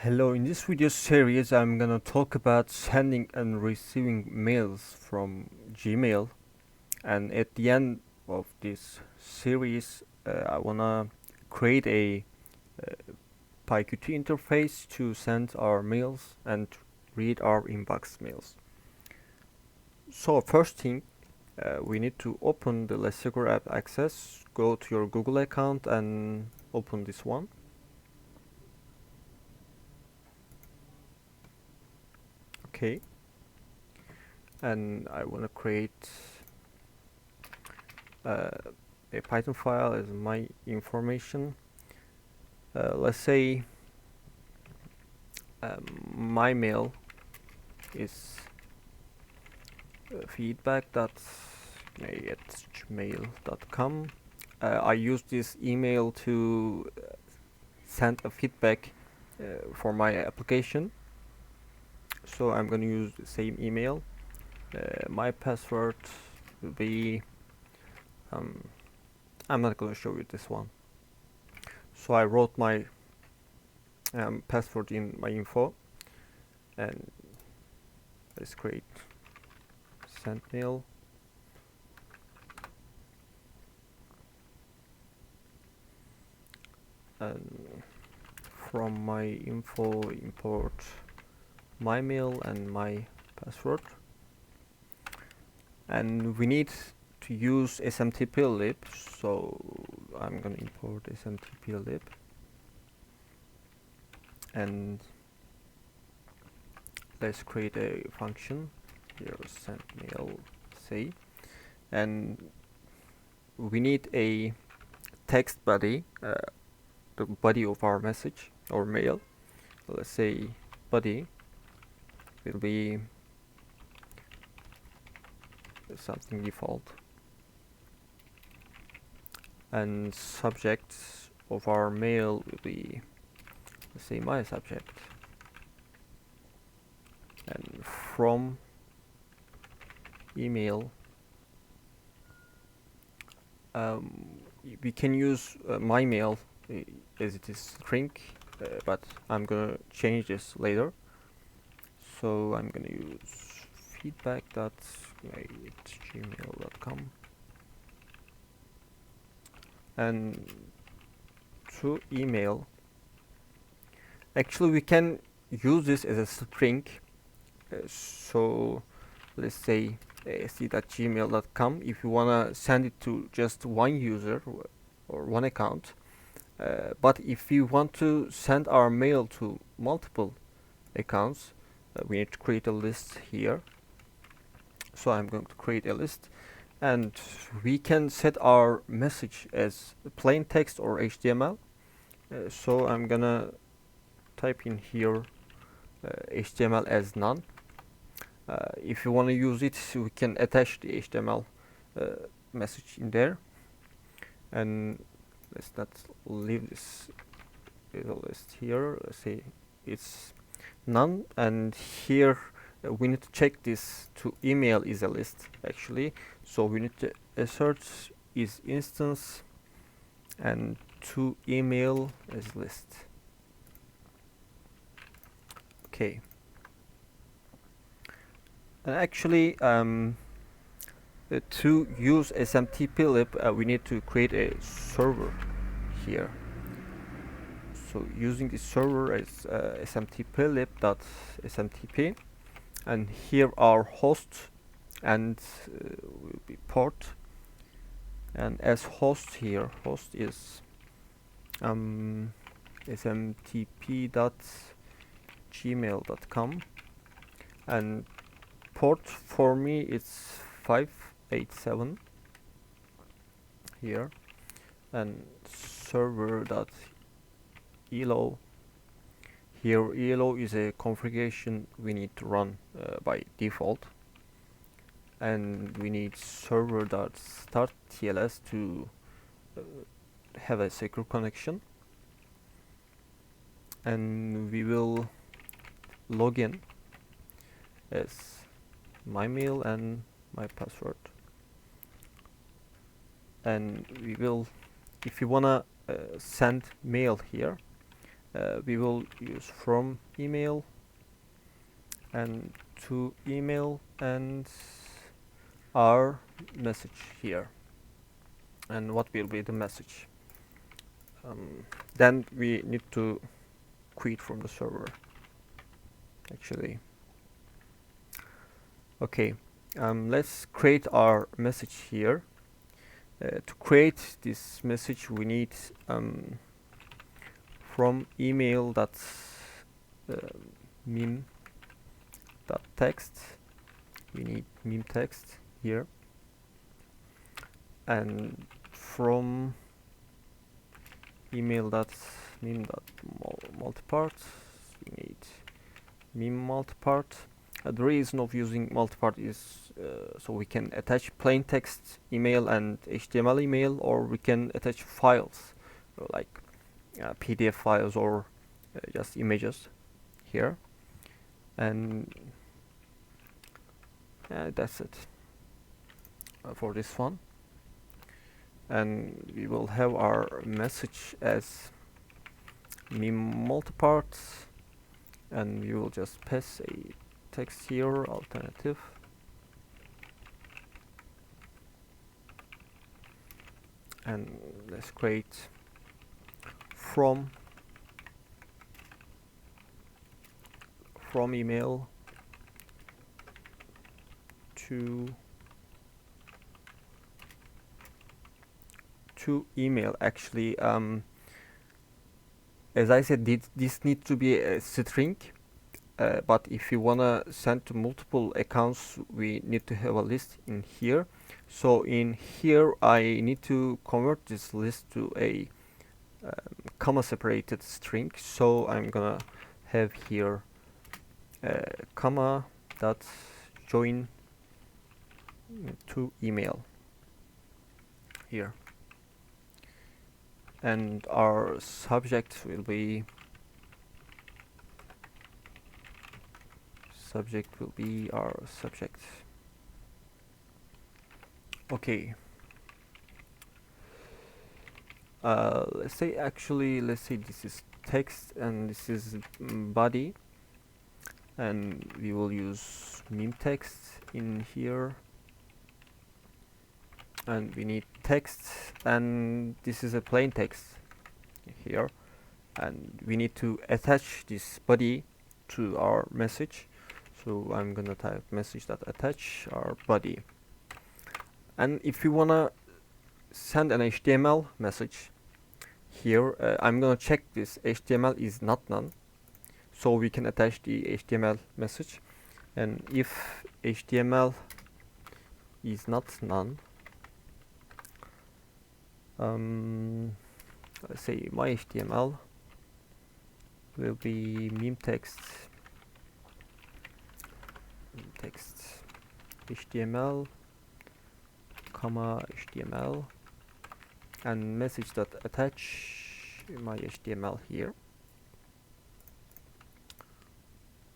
Hello, in this video series I'm gonna talk about sending and receiving mails from Gmail, and at the end of this series I wanna create a PyQt interface to send our mails and read our inbox mails. So first thing, we need to open the Let's Secure app access, go to your Google account and open this one. Okay, and I want to create a Python file as my information. Let's say my mail is feedback.gmail.com. I use this email to send a feedback for my application. So I'm going to use the same email. My password will be I'm not going to show you this one. So I wrote my password in my info, and let's create send mail. And from my info import my mail and my password, and we need to use smtplib, so I'm gonna import smtplib and let's create a function here, send mail say, and we need a text body, the body of our message or mail. Let's say body will be something default, and subject of our mail will be, let's say, my subject, and from email we can use my mail as it is string, but I'm gonna change this later. So I'm gonna use feedback.gmail.com, and to email, actually we can use this as a string. So let's say ac.gmail.com if you wanna send it to just one user or one account, but if you want to send our mail to multiple accounts, we need to create a list here. So I'm going to create a list, and we can set our message as plain text or HTML. So I'm gonna type in here HTML as none. If you want to use it, we can attach the HTML message in there, and let's not leave this list here. Let's say it's none, and here we need to check this to email is a list actually, so we need to assert is instance and to email as list. Okay, and actually to use smtplib we need to create a server here. So using the server as smtplib.smtp, and here our host and will be port, and as host here, host is smtp.gmail.com, and port for me it's 587 here, and server.elo. Here elo is a configuration we need to run by default, and we need server.starttls to have a secure connection, and we will log in as my mail and my password, and we will, if you wanna send mail here, we will use from email and to email and our message here. And what will be the message? Then we need to quit from the server actually. Okay, let's create our message here. To create this message we need from email dot meme dot text. We need meme text here, and from email dot meme dot multipart we need meme multipart. The reason of using multipart is so we can attach plain text email and HTML email, or we can attach files like PDF files or just images here. And that's it for this one. And we will have our message as meme multipart, and we will just pass a text here alternative, and let's create from email to email. Actually, as I said, this needs to be a string, but if you wanna send to multiple accounts, we need to have a list in here. So in here I need to convert this list to a comma separated string, so I'm gonna have here comma dot join to email here, and our subject will be our subject. Okay, let's say this is text and this is body, and we will use meme text in here, and we need text, and this is a plain text here, and we need to attach this body to our message. So I'm gonna type message.attach our body. And if you wanna send an HTML message here, I'm gonna check this HTML is not none, so we can attach the HTML message. And if HTML is not none, let's say my HTML will be meme text HTML comma HTML, and message dot attach my HTML here.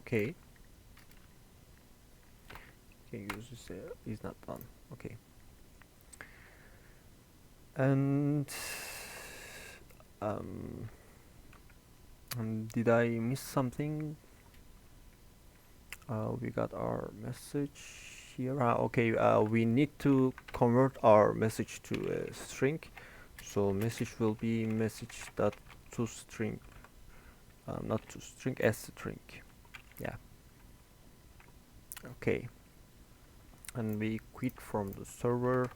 Okay, can use this is not done. Okay, and did I miss something? We got our message here. Okay, we need to convert our message to a string, so message will be message dot to string, not to string, as string. Yeah. Okay, and we quit from the server,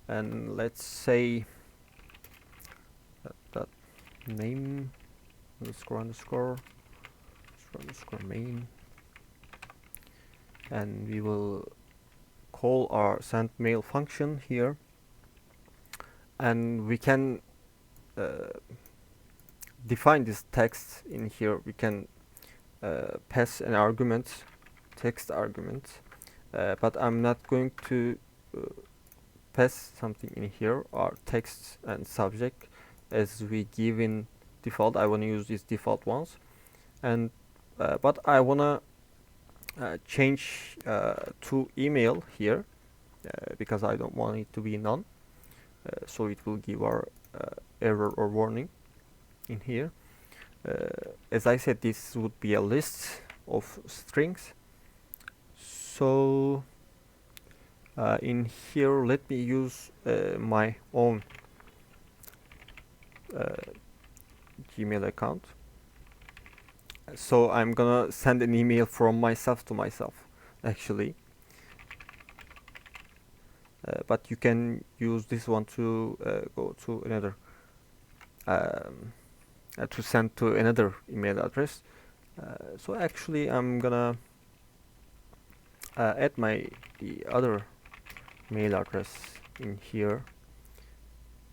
and let's say that name underscore main, and we will call our send mail function here, and we can define this text in here. We can pass an argument, text argument, but I'm not going to pass something in here, our text and subject, as we give in default. I want to use these default ones, and but I want to change to email here, because I don't want it to be none, so it will give our error or warning in here. as I said, this would be a list of strings. So in here, let me use my own Gmail account. So I'm gonna send an email from myself to myself, actually. But you can use this one to go to another, to send to another email address. So actually, I'm gonna add the other mail address in here,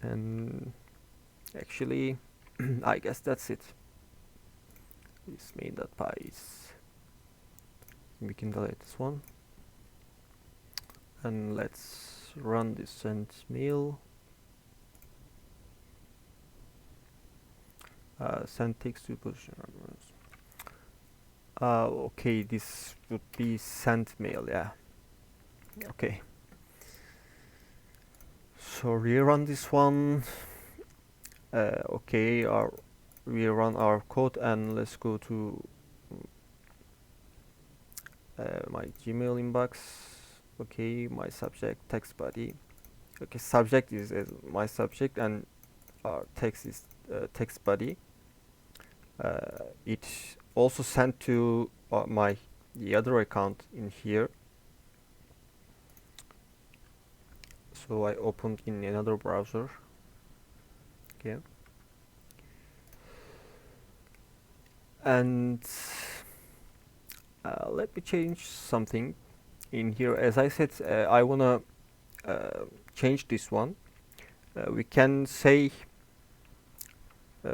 and actually, I guess that's it. This mail.py is. We can delete this one, and let's run this send mail. Send text to position. Okay, this would be sent mail, yeah. Okay. So rerun this one. Okay, we run our code, and let's go to my Gmail inbox. Okay, my subject text body. Okay, subject is my subject, and our text is text body. It also sent to the other account in here. So I opened in another browser. Okay. And let me change something in here. As I said, I wanna change this one. We can say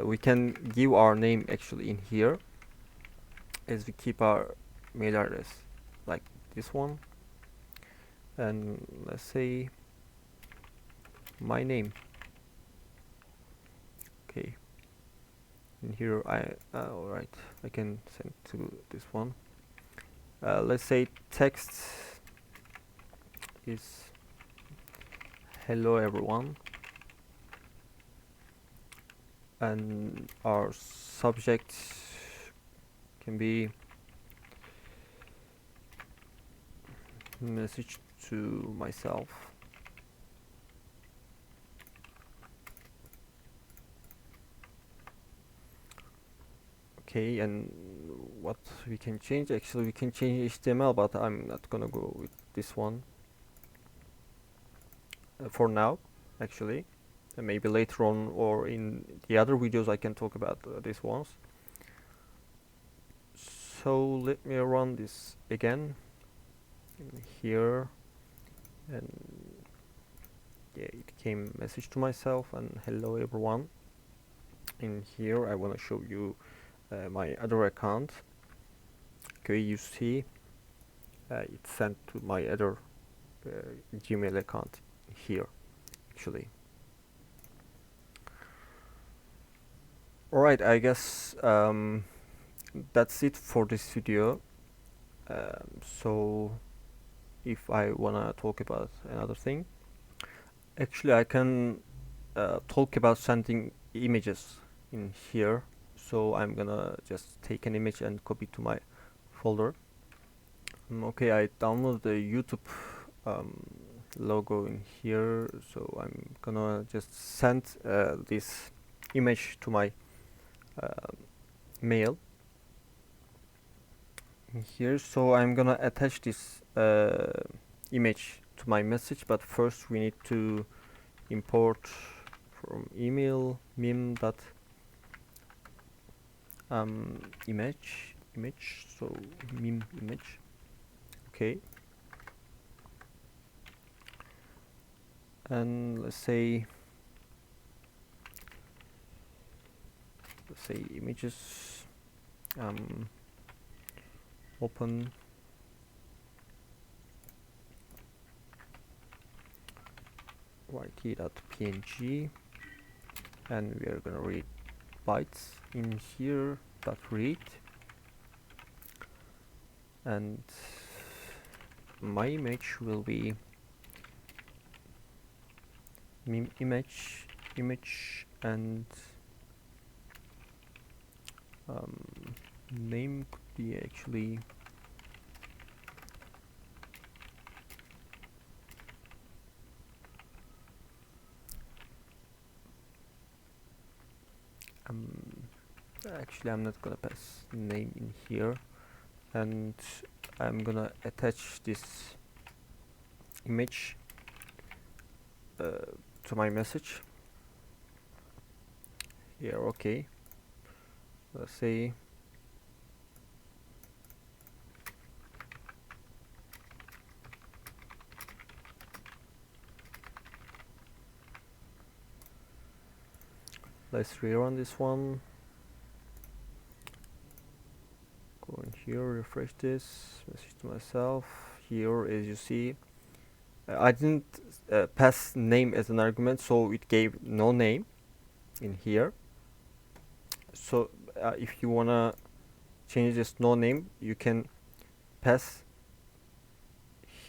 we can give our name actually in here, as we keep our mail address like this one, and let's say my name. Okay, in here alright, I can send to this one. Let's say text is hello everyone, and our subject can be message to myself. Okay, and what we can change, actually we can change HTML, but I'm not gonna go with this one for now, actually. And maybe later on or in the other videos I can talk about these ones. So let me run this again in here, and yeah, it came message to myself and hello everyone. In here I want to show you my other account. Okay, you see it's sent to my other Gmail account here, actually. Alright, I guess that's it for this video. So if I wanna talk about another thing, actually I can talk about sending images in here. So I'm gonna just take an image and copy to my folder. Okay, I downloaded the YouTube logo in here, so I'm gonna just send this image to my mail in here. So I'm gonna attach this image to my message, but first we need to import from email meme dot image, so meme image. Okay, and let's say images open yt.png, and we are gonna read bytes in here dot read, and my image will be meme image, and Name could be actually um, actually I'm not gonna pass name in here, and I'm gonna attach this image to my message here. Okay, let's say let's rerun this one. Go in here, refresh this, message to myself. Here, as you see, I didn't pass name as an argument, so it gave no name in here. So if you wanna change this no name, you can pass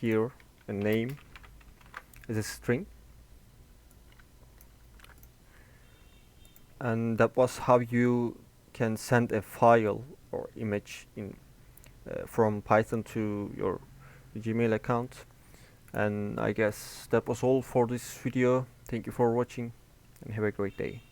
here a name as a string, and that was how you can send a file or image in from Python to your Gmail account. And I guess that was all for this video. Thank you for watching and have a great day.